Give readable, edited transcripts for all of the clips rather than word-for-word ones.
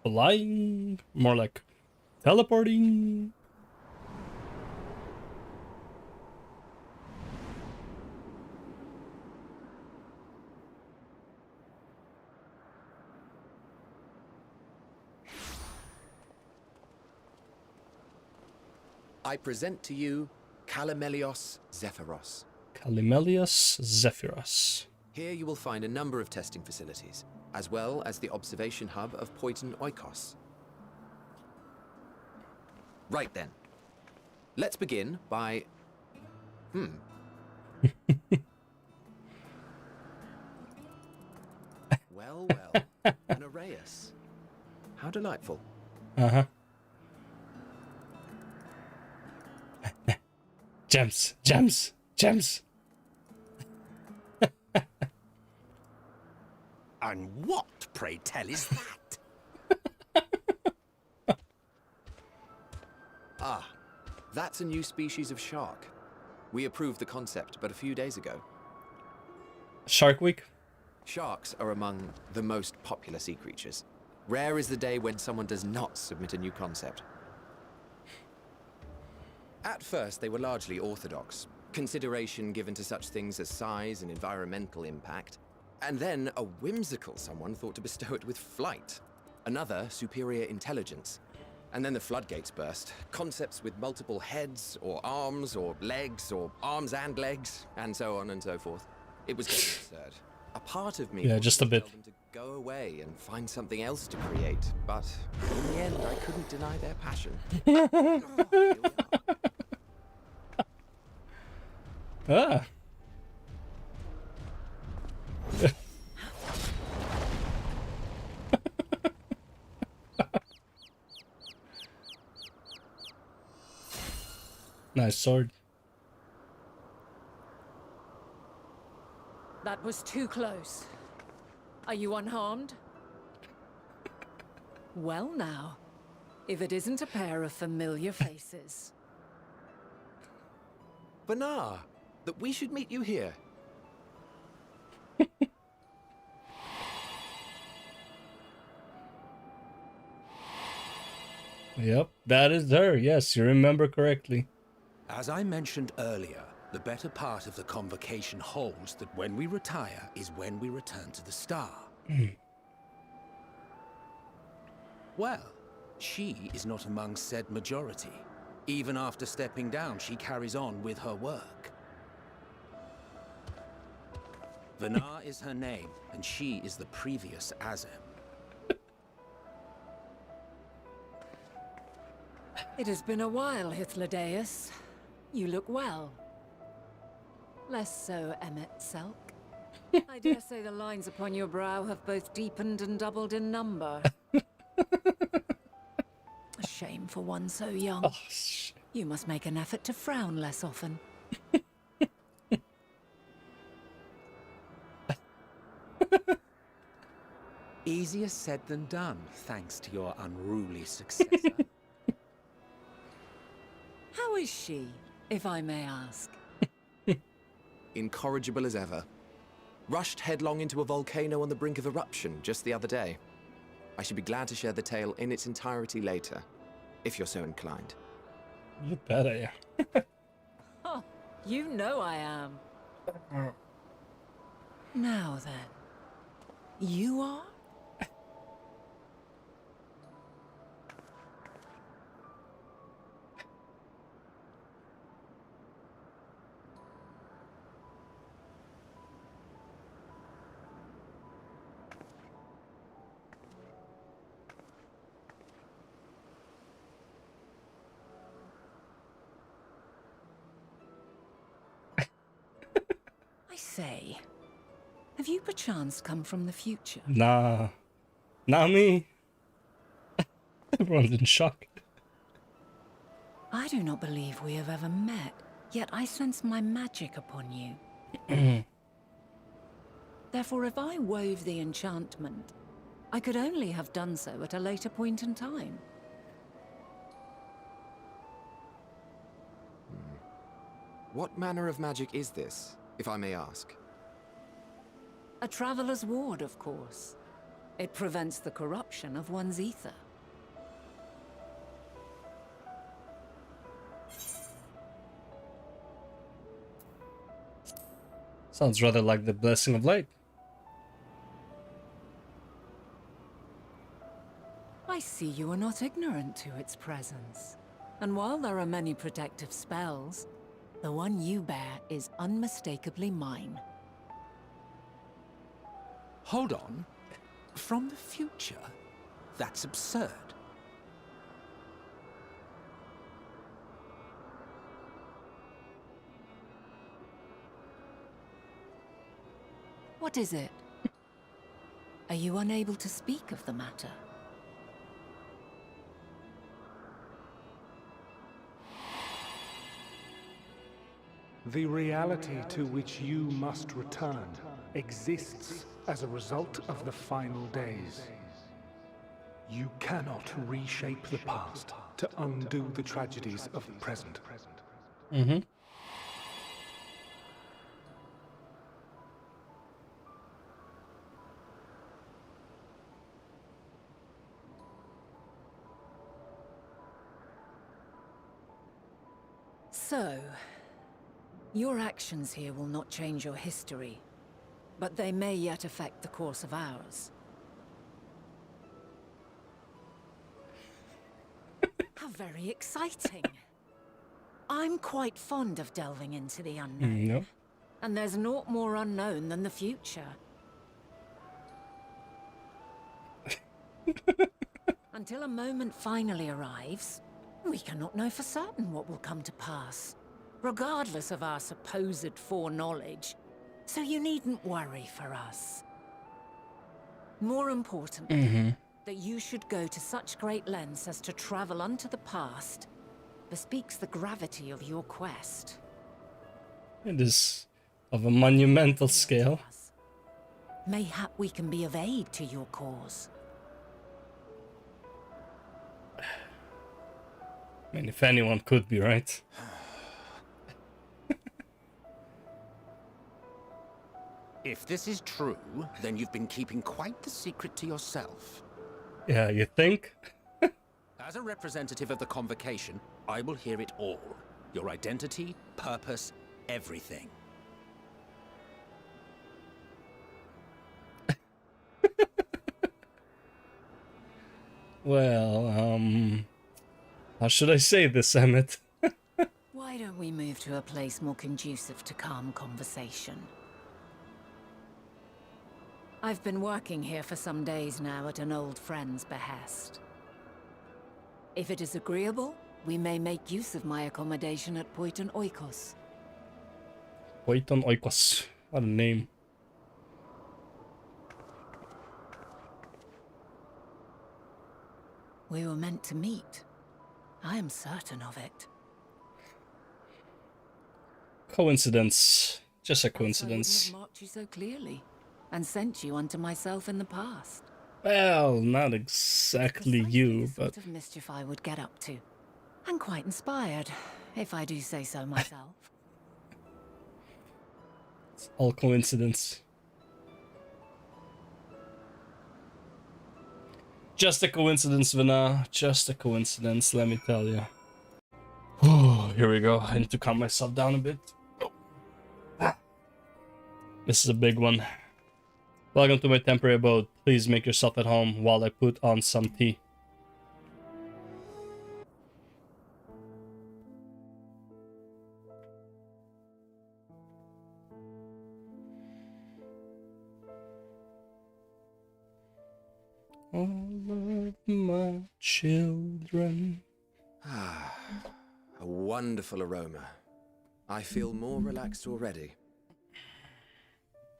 flying, more like teleporting. I present to you Calimelios Zephyros. Calimelios Zephyros. Here you will find a number of testing facilities, as well as the observation hub of Poiton Oikos. Right then. Let's begin by... Well, an Arrhaeus. How delightful. Uh-huh. Gems, gems, gems. And what, pray tell, is that? Ah, that's a new species of shark. We approved the concept but a few days ago. Shark Week. Sharks are among the most popular sea creatures. Rare is the day when someone does not submit a new concept. At first, they were largely orthodox, consideration given to such things as size and environmental impact, and then a whimsical someone thought to bestow it with flight, another superior intelligence. And then the floodgates burst, concepts with multiple heads, or arms and legs, and so on and so forth. It was getting absurd. A part of me Yeah, just a bit. told them to go away and find something else to create, but in the end, I couldn't deny their passion. Here we are. Ah. Nice sword. That was too close. Are you unharmed? Well now, if it isn't a pair of familiar faces. Benar, that we should meet you here. Yep, that is her. Yes, you remember correctly. As I mentioned earlier, the better part of the convocation holds that when we retire is when we return to the star. Well, she is not among said majority. Even after stepping down, she carries on with her work. Benar is her name, and she is the previous Azem. It has been a while, Hythlodaeus. You look well. Less so, Emmet Selk. I dare say the lines upon your brow have both deepened and doubled in number. A shame for one so young. Oh, shit. You must make an effort to frown less often. Easier said than done, thanks to your unruly successor. How is she, if I may ask? Incorrigible as ever. Rushed headlong into a volcano on the brink of eruption just the other day. I should be glad to share the tale in its entirety later, if you're so inclined. You bet I am. Oh, you know I am. Now then, you are? Say, have you perchance come from the future? Nah. Not me. Everyone's in shock. I do not believe we have ever met, yet I sense my magic upon you. Therefore, if I wove the enchantment, I could only have done so at a later point in time. What manner of magic is this, if I may ask? A traveler's ward, of course. It prevents the corruption of one's ether. Sounds rather like the blessing of light. I see you are not ignorant to its presence. And while there are many protective spells, the one you bear is unmistakably mine. Hold on. From the future? That's absurd. What is it? Are you unable to speak of the matter? The reality to which you must return exists as a result of the final days. You cannot reshape the past to undo the tragedies of the present. Mm-hmm. So, your actions here will not change your history, but they may yet affect the course of ours. How very exciting. I'm quite fond of delving into the unknown. No. And there's naught more unknown than the future. Until a moment finally arrives, we cannot know for certain what will come to pass, regardless of our supposed foreknowledge. So you needn't worry for us. More importantly, that you should go to such great lengths as to travel unto the past bespeaks the gravity of your quest. It is of a monumental scale. Mayhap we can be of aid to your cause. I mean, if anyone could be, right? If this is true, then you've been keeping quite the secret to yourself. Yeah, you think? As a representative of the Convocation, I will hear it all. Your identity, purpose, everything. Well, how should I say this, Emmett? Why don't we move to a place more conducive to calm conversation? I've been working here for some days now at an old friend's behest. If it is agreeable, we may make use of my accommodation at Poiton Oikos. Poiton Oikos. What a name. We were meant to meet. I am certain of it. Coincidence. Just a Else I wouldn't coincidence. have marked you so clearly, and sent you unto myself in the past. Well, not exactly Precisely you, the but sort of mischief I would get up to. And quite inspired, if I do say so myself. it's all coincidence. Just a coincidence, Vina. Just a coincidence, let me tell you. Oh, here we go. I need to calm myself down a bit. This is a big one. Welcome to my temporary abode. Please make yourself at home while I put on some tea. All of my children. Ah, a wonderful aroma. I feel more relaxed already.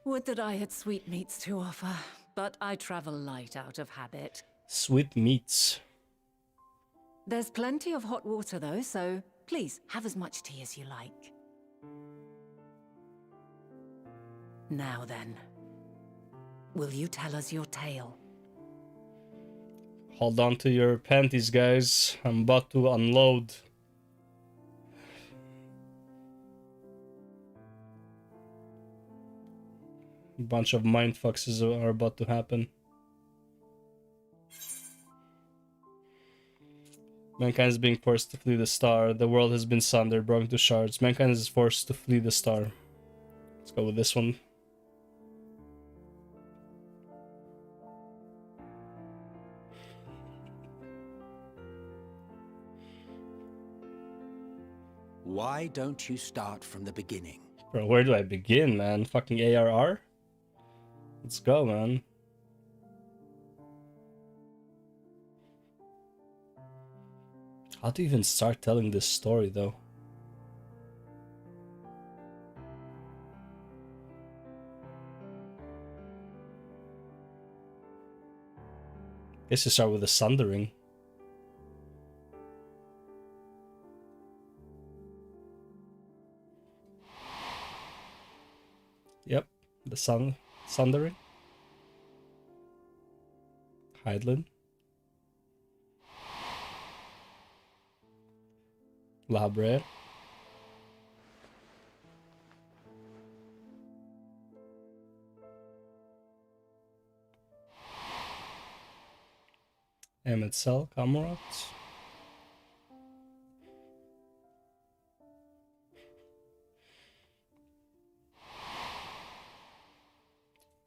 Would that I had sweetmeats to offer, but I travel light out of habit. Sweet meats. There's plenty of hot water though, so please have as much tea as you like. Now then, will you tell us your tale? Hold on to your panties, guys. I'm about to unload. A bunch of mindfucks are about to happen. Mankind is being forced to flee the star. The world has been sundered, broken to shards. Mankind is forced to flee the star. Let's go with this one. Why don't you start from the beginning? Bro, where do I begin, man? Fucking ARR? Let's go, man. How to even start telling this story, though? Guess you start with the sundering. Yep, the sundering. Hydaelyn. Lahabrea. Emet-Sel, Kamurat.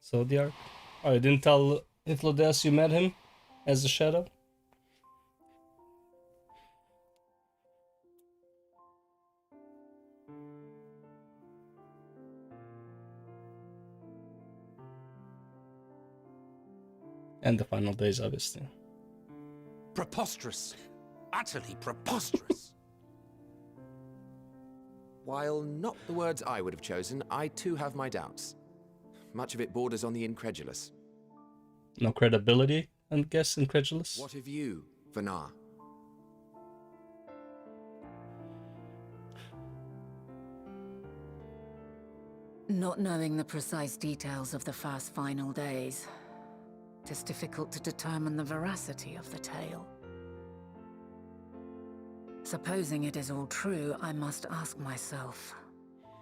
Zodiac. Oh, you didn't tell Hythlodes you met him as a shadow? And the final days, obviously. Preposterous. Utterly preposterous. While not the words I would have chosen, I too have my doubts. Much of it borders on the incredulous. No credibility, I guess, incredulous. What of you, Vanar? Not knowing the precise details of the first final days, it is difficult to determine the veracity of the tale. Supposing it is all true, I must ask myself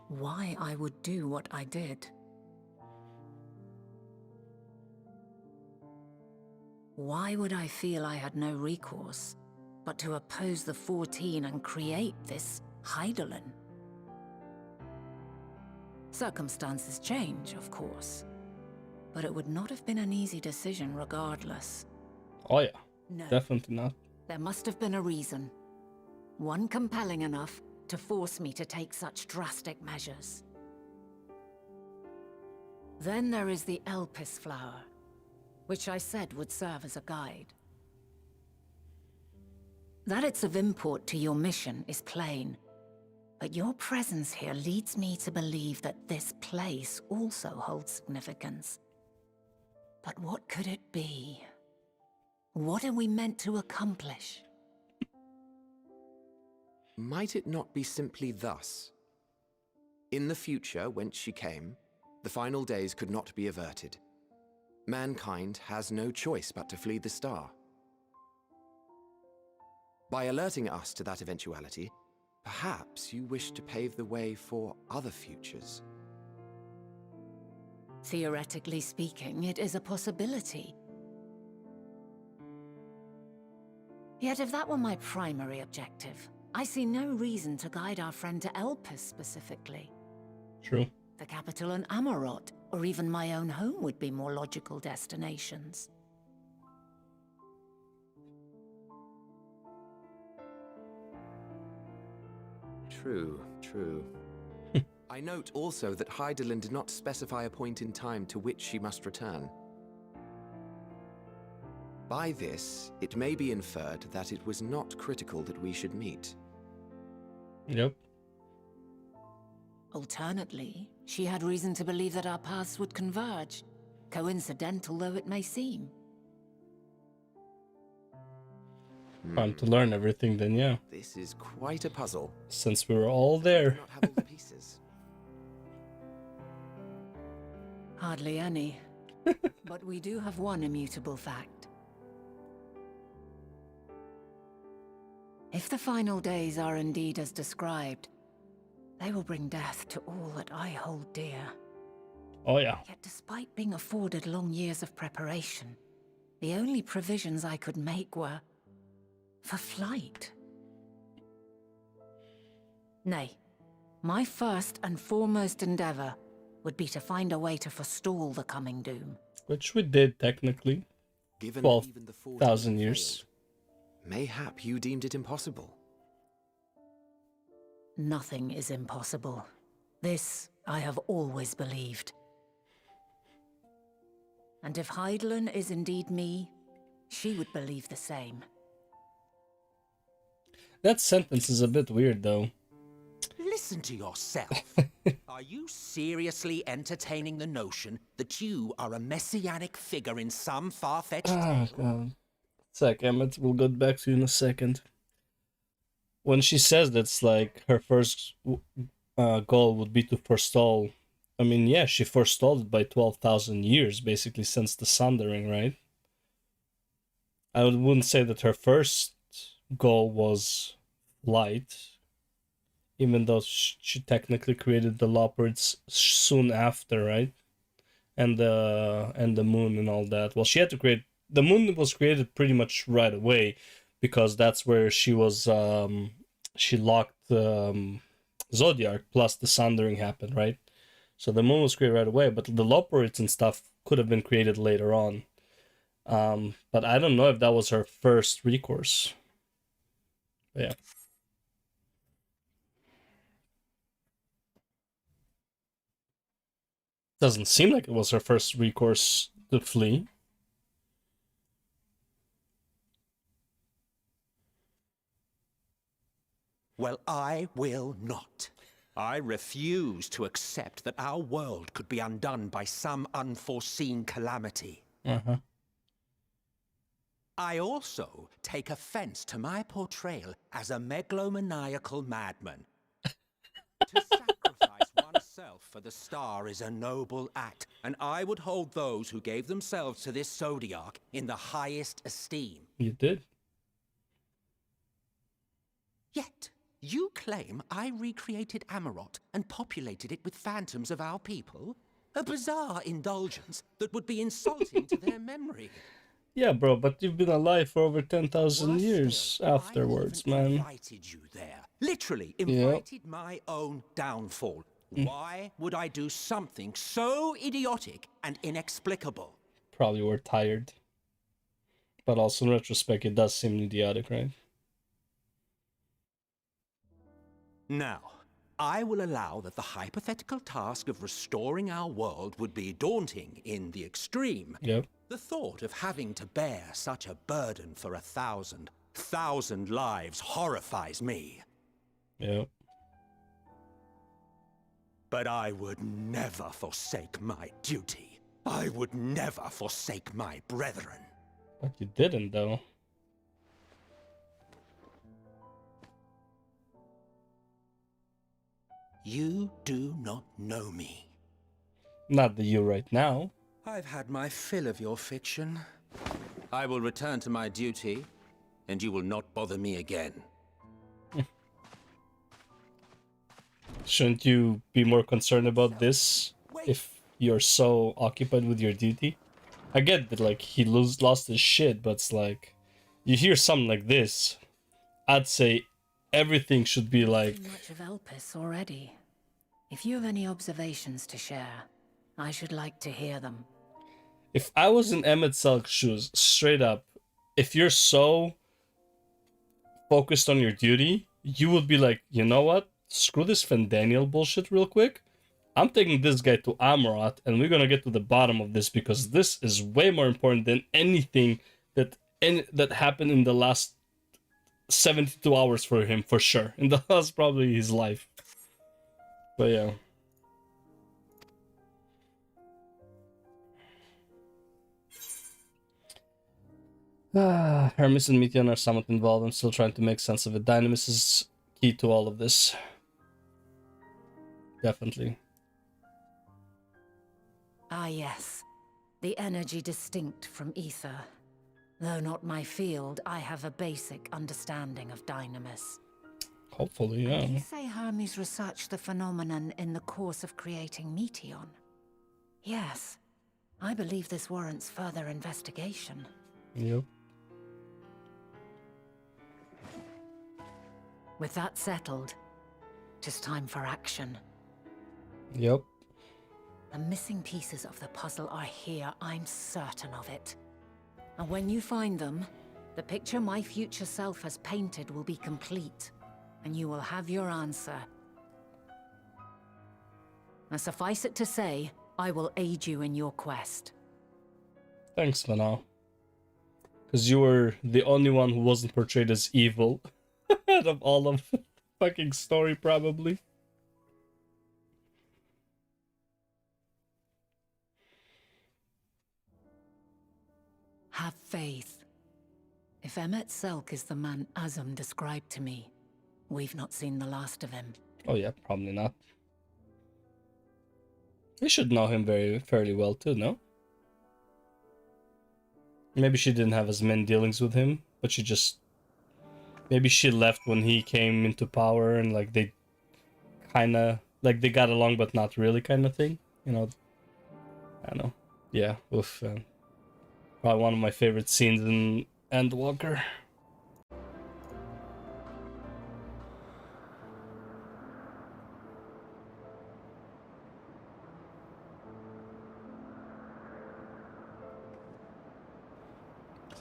why I would do what I did. Why would I feel I had no recourse but to oppose the 14 and create this Hydaelyn? Circumstances change, of course, but it would not have been an easy decision regardless. Oh yeah, No, definitely not. there must have been a reason. One compelling enough to force me to take such drastic measures. Then there is the Elpis flower, which I said would serve as a guide. That it's of import to your mission is plain, but your presence here leads me to believe that this place also holds significance. But what could it be? What are we meant to accomplish? Might it not be simply thus? In the future, whence she came, the final days could not be averted. Mankind has no choice but to flee the star. By alerting us to that eventuality, perhaps you wish to pave the way for other futures. Theoretically speaking, it is a possibility. Yet if that were my primary objective, I see no reason to guide our friend to Elpis specifically. True. The capital and Amarot, or even my own home would be more logical destinations. True, true. I note also that Hydaelyn did not specify a point in time to which she must return. By this, it may be inferred that it was not critical that we should meet. Yep. Alternately, she had reason to believe that our paths would converge, coincidental though it may seem. Time to learn everything then, yeah. This is quite a puzzle. Since we were all there. Do not have all the pieces. Hardly any. But we do have one immutable fact. If the final days are indeed as described, they will bring death to all that I hold dear. Oh yeah. Yet despite being afforded long years of preparation, the only provisions I could make were For flight? Nay, my first and foremost endeavor would be to find a way to forestall the coming doom. Which we did, technically. Given that even the 12,000 years. failed, mayhap you deemed it impossible. Nothing is impossible. This I have always believed. And if Hydaelyn is indeed me, she would believe the same. That sentence is a bit weird, though. Listen to yourself. Are you seriously entertaining the notion that you are a messianic figure in some far-fetched Oh, tale? God. Sec, Emmett, we'll get back to you in a second. When she says that's like her first goal would be to forestall, I mean, yeah, she forestalled it by 12,000 years, basically, since the Sundering, right? I wouldn't say that her first goal was light, even though she technically created the Loporrids soon after, right? And the moon and all that. Well, she had to create the moon was created pretty much right away, because that's where she was she locked Zodiac, plus the Sundering happened, right? So the moon was created right away, but the Loporrids and stuff could have been created later on. But I don't know if that was her first recourse. But yeah. Doesn't seem like it was her first recourse to flee. Well, I will not. I refuse to accept that our world could be undone by some unforeseen calamity. I also take offense to my portrayal as a megalomaniacal madman. To sacrifice oneself for the star is a noble act, and I would hold those who gave themselves to this Zodiac in the highest esteem. You did. Yet, you claim I recreated Amarot and populated it with phantoms of our people? A bizarre indulgence that would be insulting to their memory. Yeah, bro, but you've been alive for over 10,000 Worse years still, afterwards, I even man. invited you there. Literally invited my own downfall. Why would I do something so idiotic and inexplicable? Probably were tired. But also, in retrospect, it does seem idiotic, right? Now, I will allow that the hypothetical task of restoring our world would be daunting in the extreme. Yep. The thought of having to bear such a burden for 1,000 lives horrifies me. Yep. But I would never forsake my duty. I would never forsake my brethren. But you didn't, though. You do not know me. Not the you right now. I've had my fill of your fiction. I will return to my duty, and you will not bother me again. Shouldn't you be more concerned about this if you're so occupied with your duty? I get that, like, he lost his shit, but it's like, you hear something like this, I'd say everything should be like... Too much of Elpis already. If you have any observations to share, I should like to hear them. If I was in Emmett Selk's shoes, straight up, if you're so focused on your duty, you would be like, you know what? Screw this Fandaniel bullshit real quick. I'm taking this guy to Amarot, and we're gonna get to the bottom of this, because this is way more important than anything that happened in the last 72 hours for him, for sure. And that's probably his life. But yeah. Hermes and Meteon are somewhat involved. I'm still trying to make sense of it. Dynamis is key to all of this. Definitely. Ah yes, the energy distinct from ether. Though not my field, I have a basic understanding of Dynamis. Hopefully, yeah. You say Hermes researched the phenomenon in the course of creating Meteon? Yes, I believe this warrants further investigation. Yep. With that settled, it is time for action. Yep. The missing pieces of the puzzle are here, I'm certain of it. And when you find them, the picture my future self has painted will be complete, and you will have your answer. And suffice it to say, I will aid you in your quest. Thanks, Manal. Because you were the only one who wasn't portrayed as evil out of all of the fucking story, probably. Have faith. If Emmet Selk is the man Azum described to me, we've not seen the last of him. Oh yeah, probably not. We should know him fairly well too, no? Maybe she didn't have as many dealings with him, but she just... Maybe she left when he came into power and like they kinda... Like they got along but not really kind of thing. You know? I don't know. Yeah, oof. Probably one of my favorite scenes in Endwalker.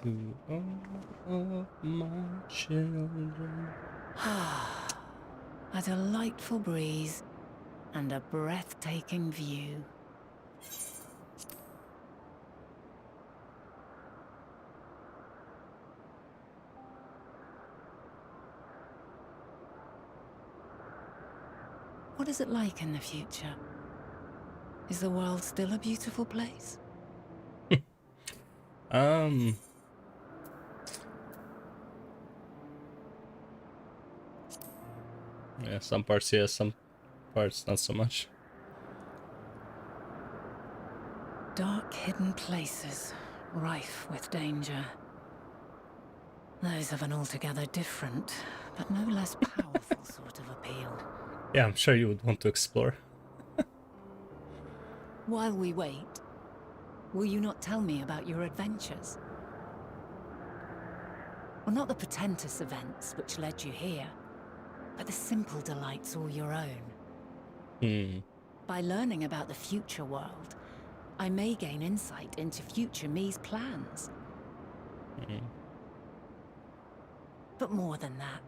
To all of my children. A delightful breeze and a breathtaking view. What is it like in the future? Is the world still a beautiful place? Yeah, some parts yes, some parts not so much. Dark, hidden places, rife with danger. Those have an altogether different, but no less powerful sort of appeal. Yeah, I'm sure you would want to explore. While we wait, will you not tell me about your adventures? Well, not the portentous events which led you here, but the simple delights all your own. By learning about the future world, I may gain insight into future me's plans. But more than that,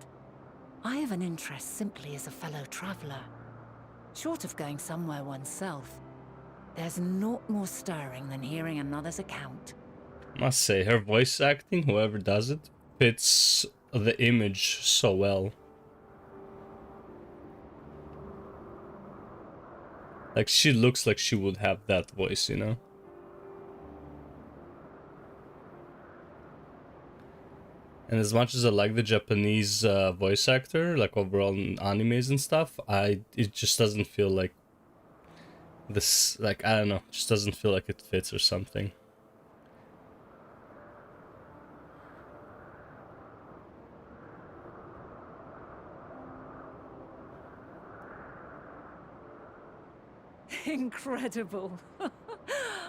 I have an interest simply as a fellow traveler. Short of going somewhere oneself, there's naught more stirring than hearing another's account. Must say, her voice acting, whoever does it, fits the image so well. Like, she looks like she would have that voice, you know? And as much as I like the Japanese voice actor, like overall in animes and stuff, it just doesn't feel like this, like, I don't know, it just doesn't feel like it fits or something. Incredible.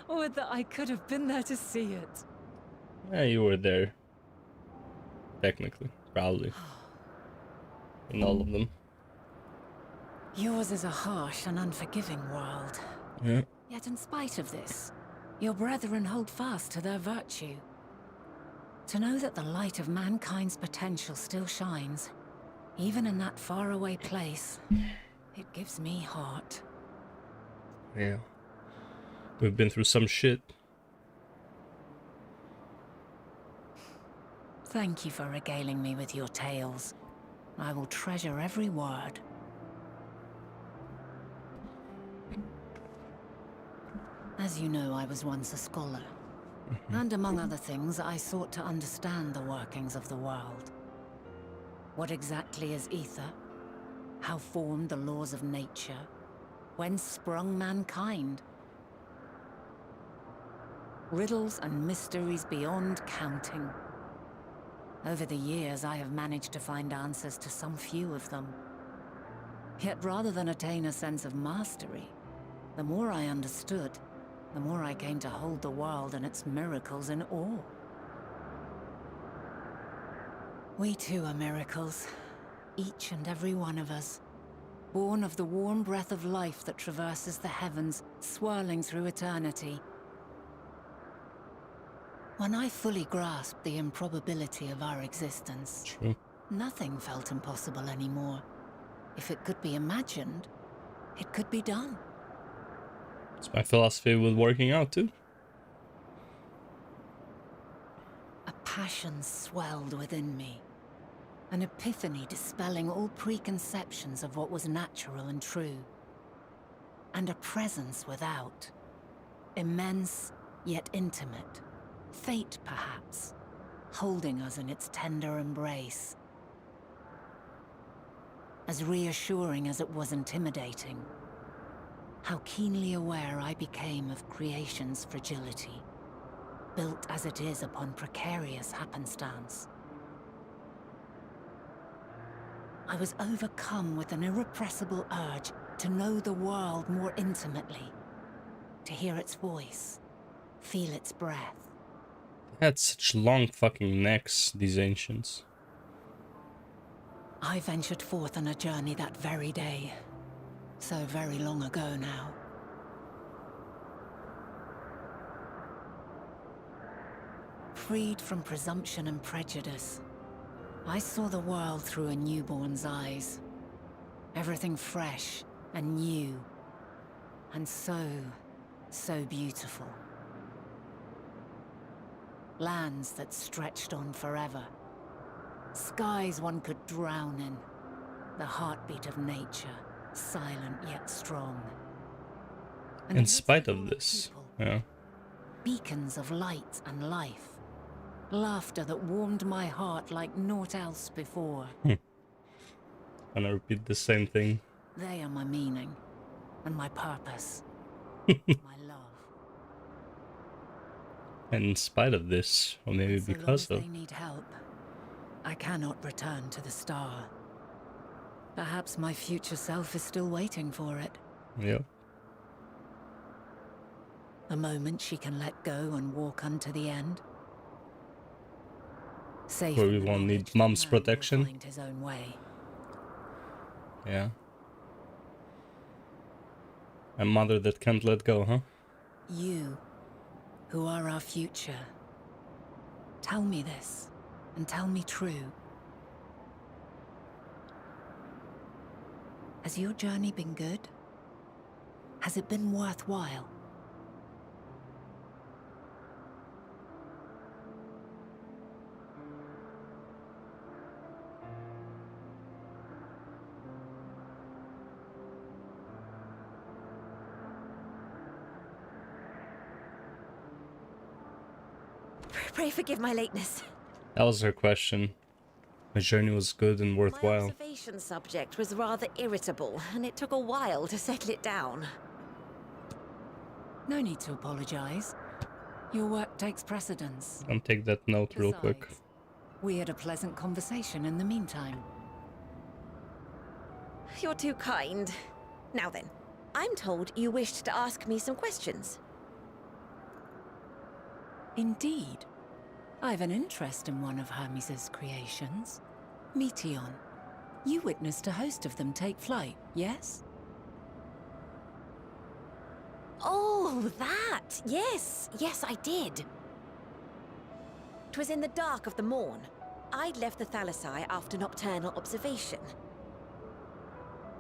Would that I could have been there to see it. Yeah, you were there. Technically, probably. In all of them. Yours is a harsh and unforgiving world. Yeah. Yet in spite of this, your brethren hold fast to their virtue. To know that the light of mankind's potential still shines, even in that faraway place, it gives me heart. Yeah. We've been through some shit. Thank you for regaling me with your tales. I will treasure every word. As you know, I was once a scholar. And among other things, I sought to understand the workings of the world. What exactly is ether? How formed the laws of nature? Whence sprung mankind? Riddles and mysteries beyond counting. Over the years, I have managed to find answers to some few of them. Yet rather than attain a sense of mastery, the more I understood, the more I came to hold the world and its miracles in awe. We too are miracles, Each and every one of us, born of the warm breath of life that traverses the heavens, swirling through eternity. When I fully grasped the improbability of our existence, True. nothing felt impossible anymore. If it could be imagined, it could be done. It's my philosophy with working out too. A passion swelled within me. An epiphany dispelling all preconceptions of what was natural and true. And a presence without. Immense, yet intimate. Fate, perhaps, holding us in its tender embrace. As reassuring as it was intimidating. How keenly aware I became of creation's fragility. Built as it is upon precarious happenstance. I was overcome with an irrepressible urge to know the world more intimately. To hear its voice, feel its breath. They had such long fucking necks, these ancients. I ventured forth on a journey that very day. So very long ago now. Freed from presumption and prejudice, I saw the world through a newborn's eyes. Everything fresh and new. And so beautiful. Lands that stretched on forever. Skies one could drown in. The heartbeat of nature, silent yet strong. And In amidst spite it all, of this, people, yeah. beacons of light and life. Laughter that warmed my heart like naught else before. And I repeat the same thing. They are my meaning and my purpose. My love. And in spite of this, or maybe And so long because as of, they need help, I cannot return to the star. Perhaps my future self is still waiting for it. yeah. A moment she can let go and walk unto the end. Safe Where in we the won't need knowledge that mom's man will protection. find his own way. Yeah. A mother that can't let go, huh? You, who are our future. Tell me this, and tell me true. Has your journey been good? Has it been worthwhile? Pray forgive my lateness. That was her question. My journey was good and My worthwhile. observation subject was rather irritable, and it took a while to settle it down. No need to apologize. Your work takes precedence. I'll take that note real quick. Besides, we had a pleasant conversation in the meantime. You're too kind. Now then, I'm told you wished to ask me some questions. Indeed. I've an interest in one of Hermes' creations. Meteon. You witnessed a host of them take flight, yes? Oh, that! Yes, I did. 'Twas in the dark of the morn. I'd left the Thalassai after nocturnal observation.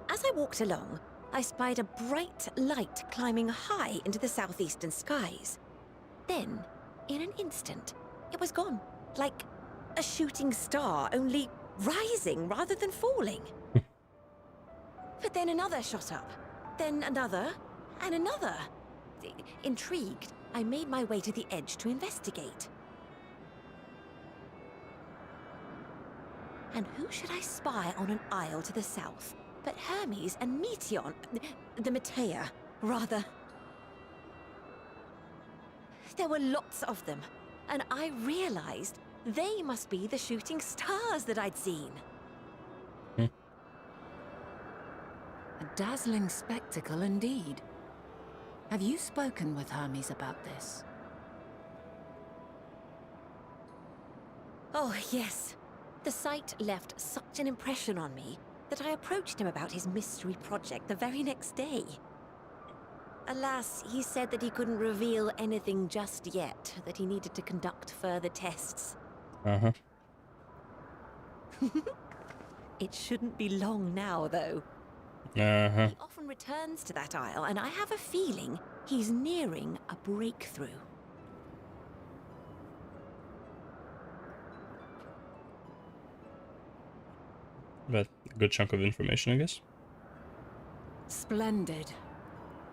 As I walked along, I spied a bright light climbing high into the southeastern skies. Then, in an instant, it was gone, like a shooting star, only rising rather than falling. But then another shot up, then another, and another. Intrigued, I made my way to the edge to investigate. And who should I spy on an isle to the south but Hermes and Meteon, the Metea, rather. There were lots of them, and I realized they must be the shooting stars that I'd seen. A dazzling spectacle indeed. Have you spoken with Hermes about this? Oh, yes. The site left such an impression on me that I approached him about his mystery project the very next day. Alas, he said that he couldn't reveal anything just yet, that he needed to conduct further tests. Uh-huh. It shouldn't be long now, though. Uh-huh. He often returns to that isle, and I have a feeling he's nearing a breakthrough. But a good chunk of information, I guess. Splendid.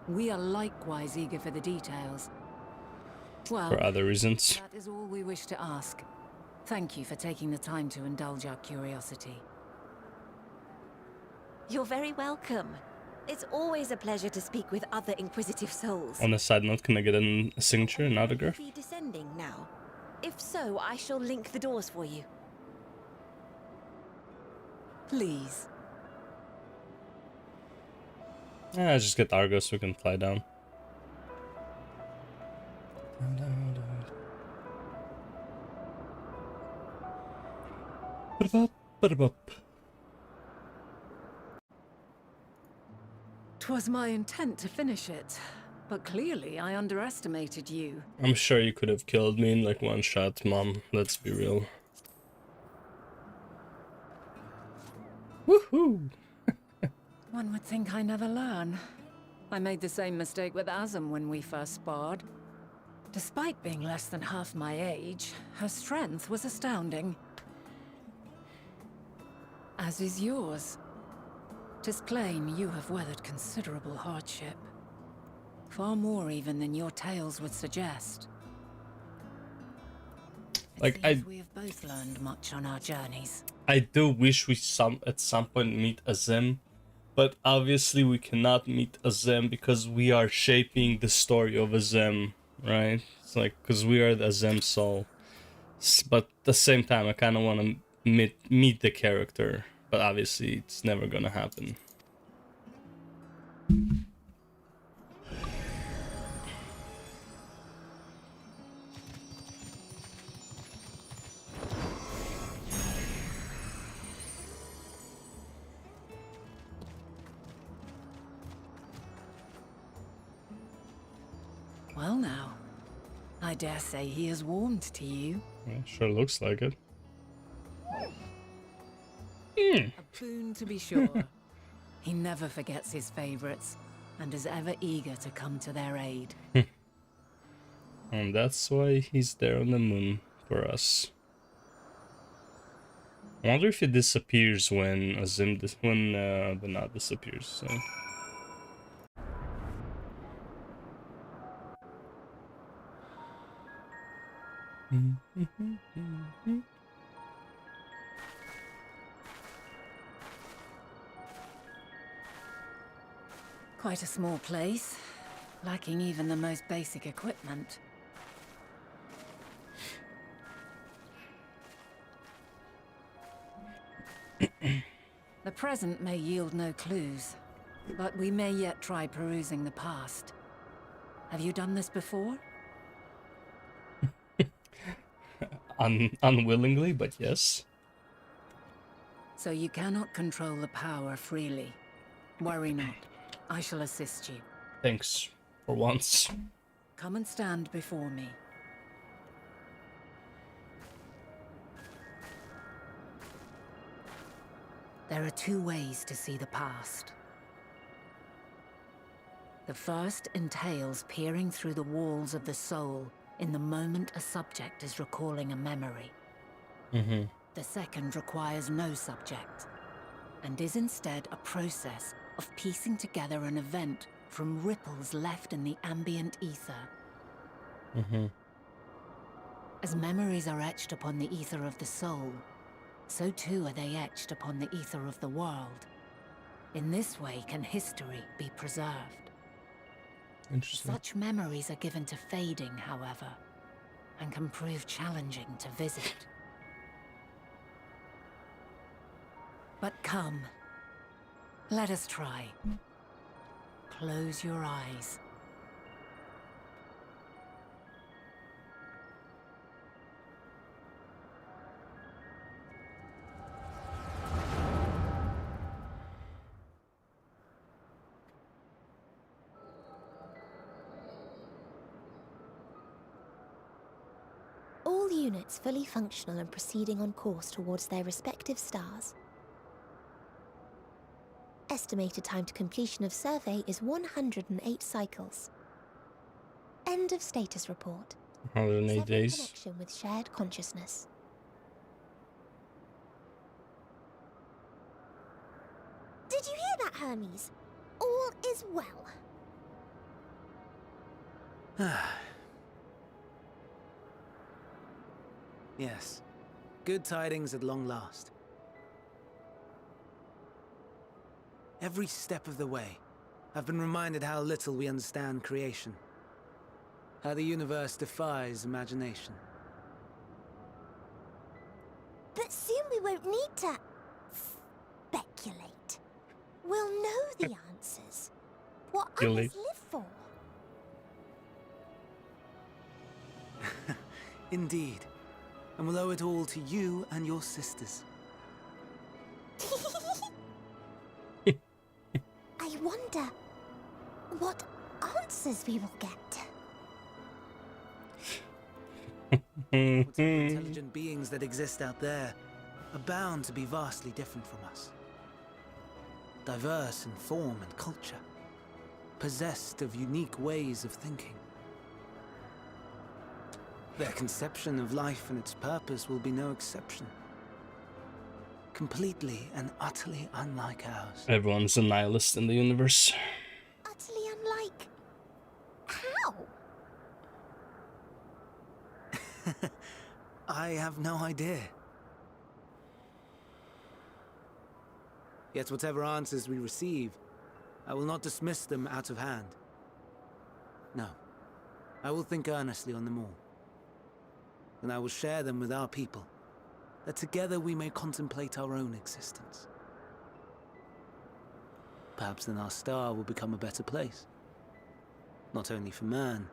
We are likewise eager for the details. Well, For other reasons. that is all we wish to ask. Thank you for taking the time to indulge our curiosity. You're very welcome. It's always a pleasure to speak with other inquisitive souls. On a side note, can I get a signature, an autograph? Be descending now. If so, I shall link the doors for you. Please. Yeah, just get Argo so we can fly down. Ba-da-ba. 'Twas my intent to finish it, but clearly I underestimated you. I'm sure you could have killed me in like one shot, Mom. Let's be real. Woohoo! One would think I never learn. I made the same mistake with Azem when we first sparred. Despite being less than half my age, her strength was astounding. As is yours. 'Tis plain you have weathered considerable hardship. Far more even than your tales would suggest. Like, We have both learned much on our journeys. I do wish we at some point meet Azem, but obviously we cannot meet Azem because we are shaping the story of Azem, right? It's like, because we are the Azem soul. But at the same time, I kind of want to meet the character, but obviously it's never gonna happen. Well now, I dare say he has warmed to you. Yeah, sure looks like it. A boon to be sure. He never forgets his favorites, and is ever eager to come to their aid. And that's why he's there on the moon for us. I wonder if it disappears when Azim the knot disappears. So. Quite a small place, lacking even the most basic equipment. The present may yield no clues, but we may yet try perusing the past. Have you done this before? Unwillingly, but yes. So you cannot control the power freely. Worry not. I shall assist you. Thanks, for once. Come and stand before me. There are two ways to see the past. The first entails peering through the walls of the soul in the moment a subject is recalling a memory. The second requires no subject, and is instead a process of piecing together an event from ripples left in the ambient ether. As memories are etched upon the ether of the soul, so too are they etched upon the ether of the world. In this way can history be preserved. Interesting. Such memories are given to fading, however, and can prove challenging to visit. But come, let us try. Close your eyes. All units fully functional and proceeding on course towards their respective stars. Estimated time to completion of survey is 108 cycles. End of status report. 108 Severing days. connection with shared consciousness. Did you hear that, Hermes? All is well. Yes. Good tidings at long last. Every step of the way, I've been reminded how little we understand creation. How the universe defies imagination. But soon we won't need to speculate. We'll know the answers. What others live for. Indeed. And we'll owe it all to you and your sisters. I wonder what answers we will get. Whatever intelligent beings that exist out there are bound to be vastly different from us. Diverse in form and culture. Possessed of unique ways of thinking. Their conception of life and its purpose will be no exception. Completely and utterly unlike ours. Everyone's a nihilist in the universe. Utterly unlike. How? I have no idea. Yet whatever answers we receive, I will not dismiss them out of hand. No, I will think earnestly on them all. And I will share them with our people, that together we may contemplate our own existence. Perhaps then our star will become a better place. Not only for man,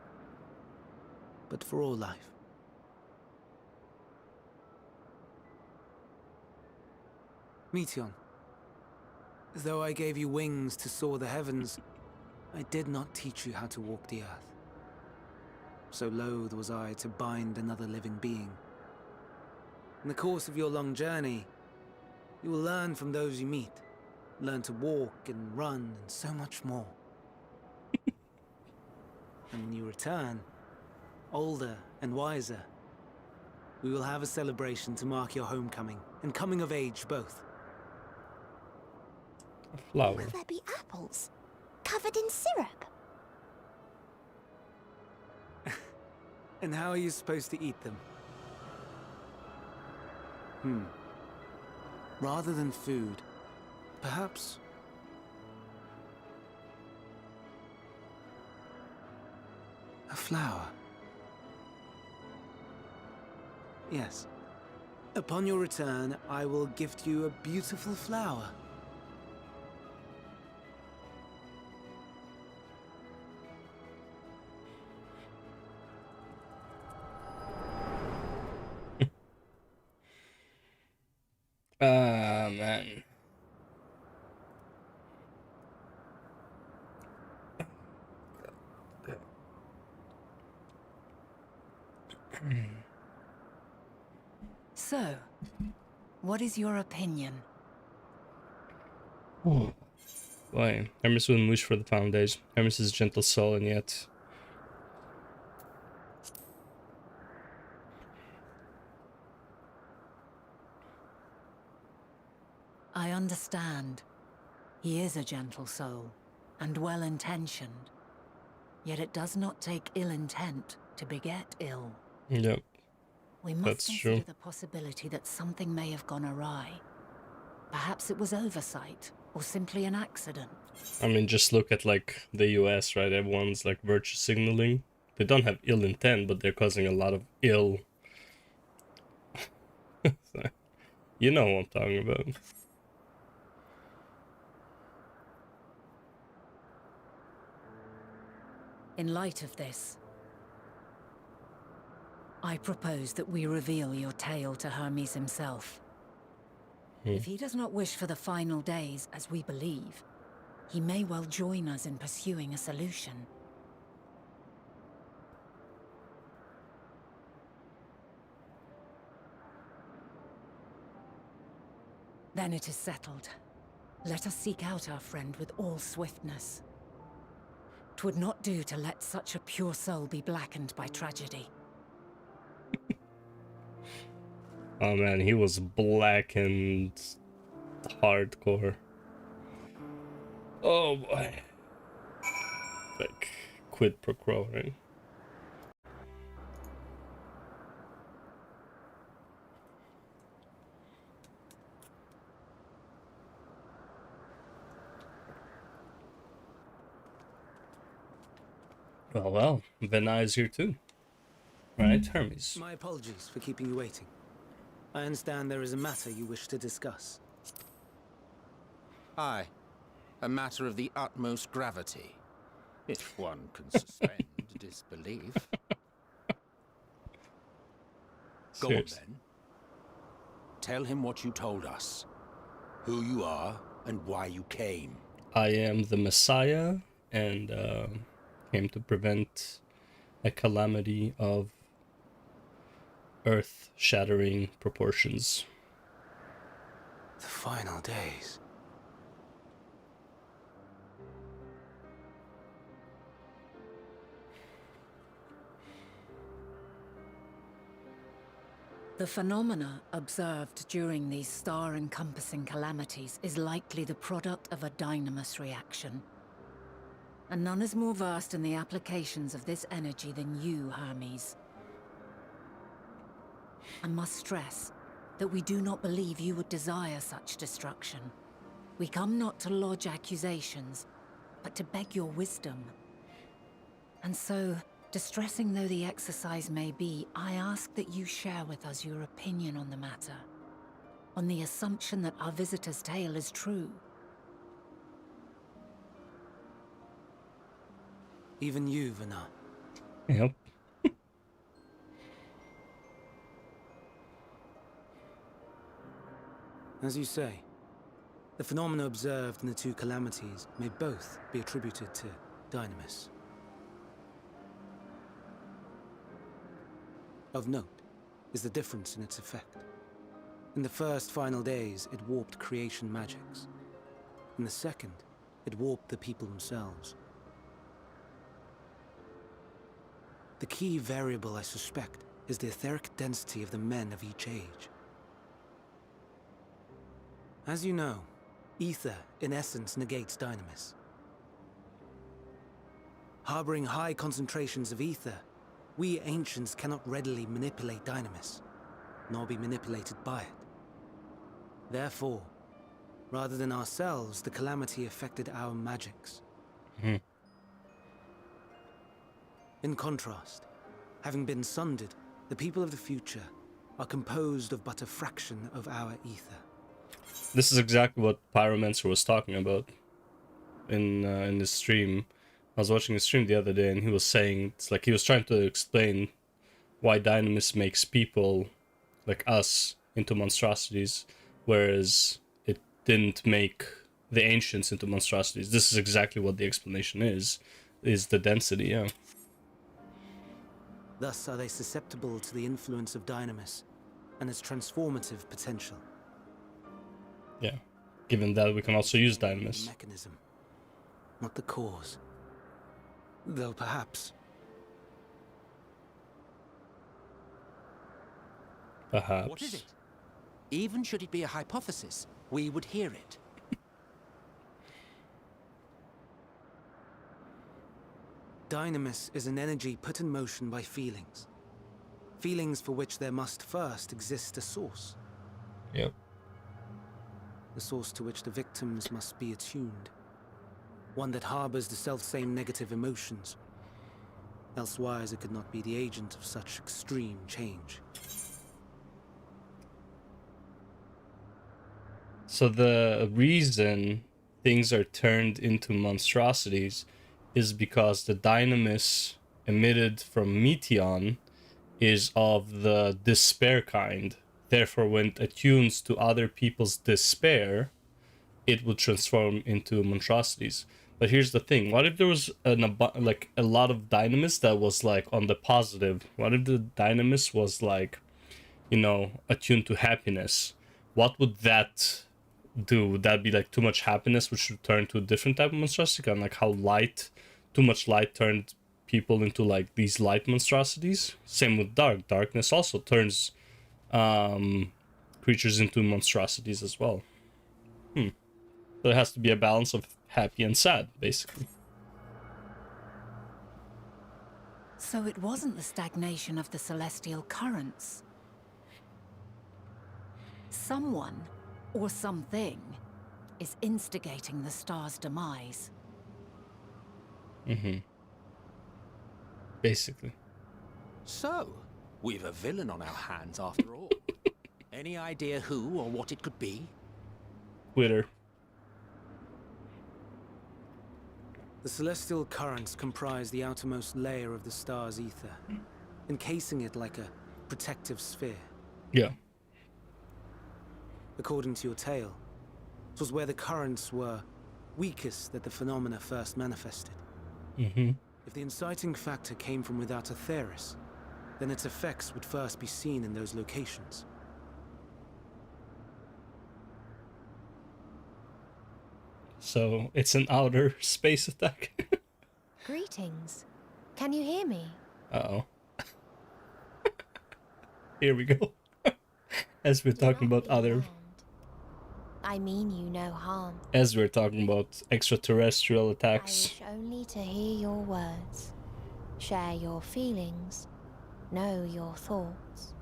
but for all life. Meteon, though I gave you wings to soar the heavens, I did not teach you how to walk the earth. So loath was I to bind another living being. In the course of your long journey, you will learn from those you meet. Learn to walk and run and so much more. And when you return, older and wiser, we will have a celebration to mark your homecoming and coming of age both. A flower. Will there be apples? Covered in syrup? And how are you supposed to eat them? Rather than food, perhaps... a flower. Yes. Upon your return, I will gift you a beautiful flower. Ah, man. So, what is your opinion? Why? Hermes wouldn't wish for the final days. Hermes is a gentle soul, and yet... I understand. He is a gentle soul, and well-intentioned. Yet it does not take ill intent to beget ill. Yep. We must That's consider true. the possibility that something may have gone awry. Perhaps it was oversight, or simply an accident. I mean, just look at, like, the US, right? Everyone's, like, virtue signaling. They don't have ill intent, but they're causing a lot of ill... So, you know what I'm talking about. In light of this, I propose that we reveal your tale to Hermes himself. If he does not wish for the final days, as we believe, he may well join us in pursuing a solution. Then it is settled. Let us seek out our friend with all swiftness. 'Twould not do to let such a pure soul be blackened by tragedy. Oh man, he was blackened hardcore. Oh boy. Like, quid pro quo, right? Well, Vena is here too. Right, Hermes? My apologies for keeping you waiting. I understand there is a matter you wish to discuss. Aye. A matter of the utmost gravity. If one can suspend disbelief. Go on Seriously. then. Tell him what you told us. Who you are and why you came. I am the Messiah and came to prevent a calamity of earth-shattering proportions. The final days. The phenomena observed during these star-encompassing calamities is likely the product of a dynamis reaction. And none is more versed in the applications of this energy than you, Hermes. I must stress that we do not believe you would desire such destruction. We come not to lodge accusations, but to beg your wisdom. And so, distressing though the exercise may be, I ask that you share with us your opinion on the matter, on the assumption that our visitor's tale is true. Even you, Vena. Yep. As you say, the phenomena observed in the two calamities may both be attributed to dynamis. Of note is the difference in its effect. In the first final days, it warped creation magics. In the second, it warped the people themselves. The key variable, I suspect, is the etheric density of the men of each age. As you know, ether, in essence, negates dynamis. Harboring high concentrations of ether, we ancients cannot readily manipulate dynamis, nor be manipulated by it. Therefore, rather than ourselves, the calamity affected our magics. Mhm. In contrast, having been sundered, the people of the future are composed of but a fraction of our ether. This is exactly what Pyromancer was talking about in the stream. I was watching a stream the other day, and he was saying it's like he was trying to explain why Dynamis makes people like us into monstrosities, whereas it didn't make the ancients into monstrosities. This is exactly what the explanation is the density, yeah. Thus are they susceptible to the influence of dynamis and its transformative potential. Yeah. Given that we can also use The Dynamis. mechanism, not the cause. Though perhaps. Perhaps. What is it? Even should it be a hypothesis, we would hear it. Dynamis is an energy put in motion by feelings. Feelings for which there must first exist a source. Yep. The source to which the victims must be attuned. One that harbors the self-same negative emotions. Elsewise it could not be the agent of such extreme change. So the reason things are turned into monstrosities is because the dynamis emitted from Meteon is of the despair kind. Therefore, when it attunes to other people's despair, it would transform into monstrosities. But here's the thing: what if there was a lot of dynamis that was like on the positive? What if the dynamis was like, attuned to happiness? What would that do? Would that be like too much happiness, which would turn to a different type of monstrosity? Kind of like how light, too much light turned people into like these light monstrosities. Same with dark. Darkness also turns creatures into monstrosities as well. So there has to be a balance of happy and sad, basically. So it wasn't the stagnation of the celestial currents. Someone, or something, is instigating the star's demise. Basically. So, we've a villain on our hands after all. Any idea who or what it could be? Twitter. The celestial currents comprise the outermost layer of the star's ether, encasing it like a protective sphere. Yeah. According to your tale, it was where the currents were weakest that the phenomena first manifested. If the inciting factor came from without Aetheris, then its effects would first be seen in those locations. So it's an outer space attack. Greetings. Can you hear me? Uh-oh. Here we go. As we're talking about other... I mean you no harm. As we're talking about extraterrestrial I attacks. wish only to hear your words, share your feelings, know your thoughts.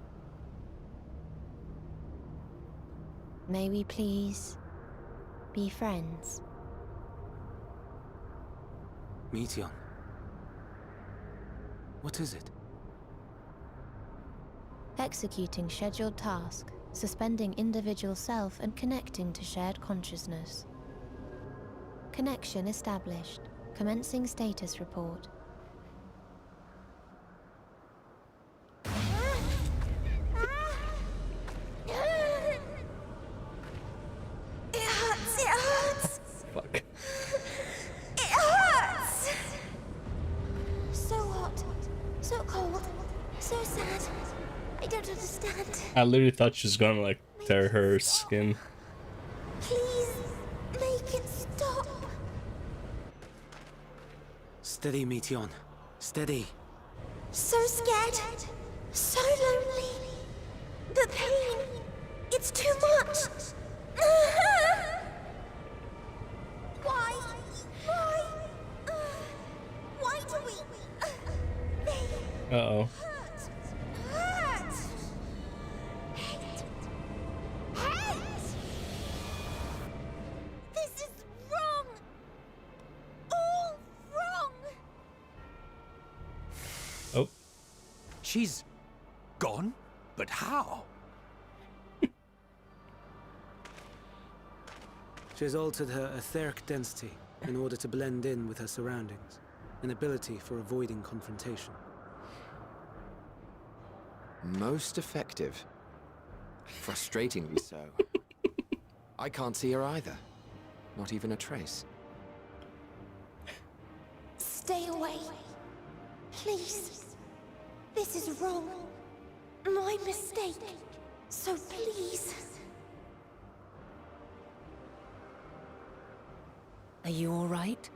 May we please be friends? Meteon. What is it? Executing scheduled task, suspending individual self and connecting to shared consciousness. Connection established. Commencing status report. It hurts! Fuck. It hurts! So hot, so cold, so sad. I don't understand. I literally thought she was gonna like tear her skin. Please, make it stop. Steady, Meteon. Steady. So scared, so lonely. The pain, it's too much. Why? Why do we? They Uh-oh. hurt. Hate. This is wrong. All wrong. Oh. She's gone? But how? She has altered her etheric density in order to blend in with her surroundings, an ability for avoiding confrontation. Most effective. Frustratingly so. I can't see her either. Not even a trace. Stay away. Please. This is wrong. My mistake. So please. Are you all right?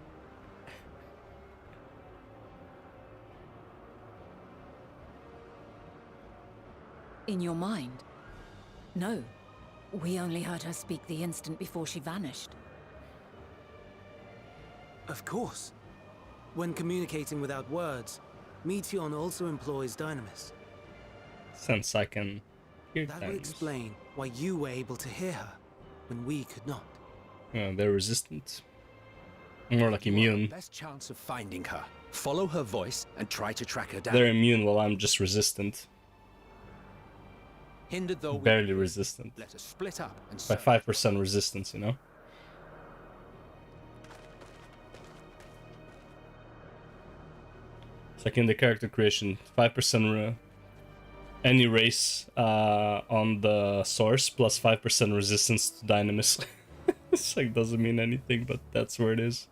In your mind? No. We only heard her speak the instant before she vanished. Of course. When communicating without words, Meteon also employs Dynamis. Since I can hear That would things. explain why you were able to hear her, when we could not. They're resistant. More like You are the immune. best chance of finding her. Follow her voice and try to track her down. They're immune while I'm just resistant. Hindered though we Barely be, resistant. let us split up and By search. 5% resistance, you know? It's like in the character creation, 5% any race on the source plus 5% resistance to dynamis. It's like doesn't mean anything, but that's where it is.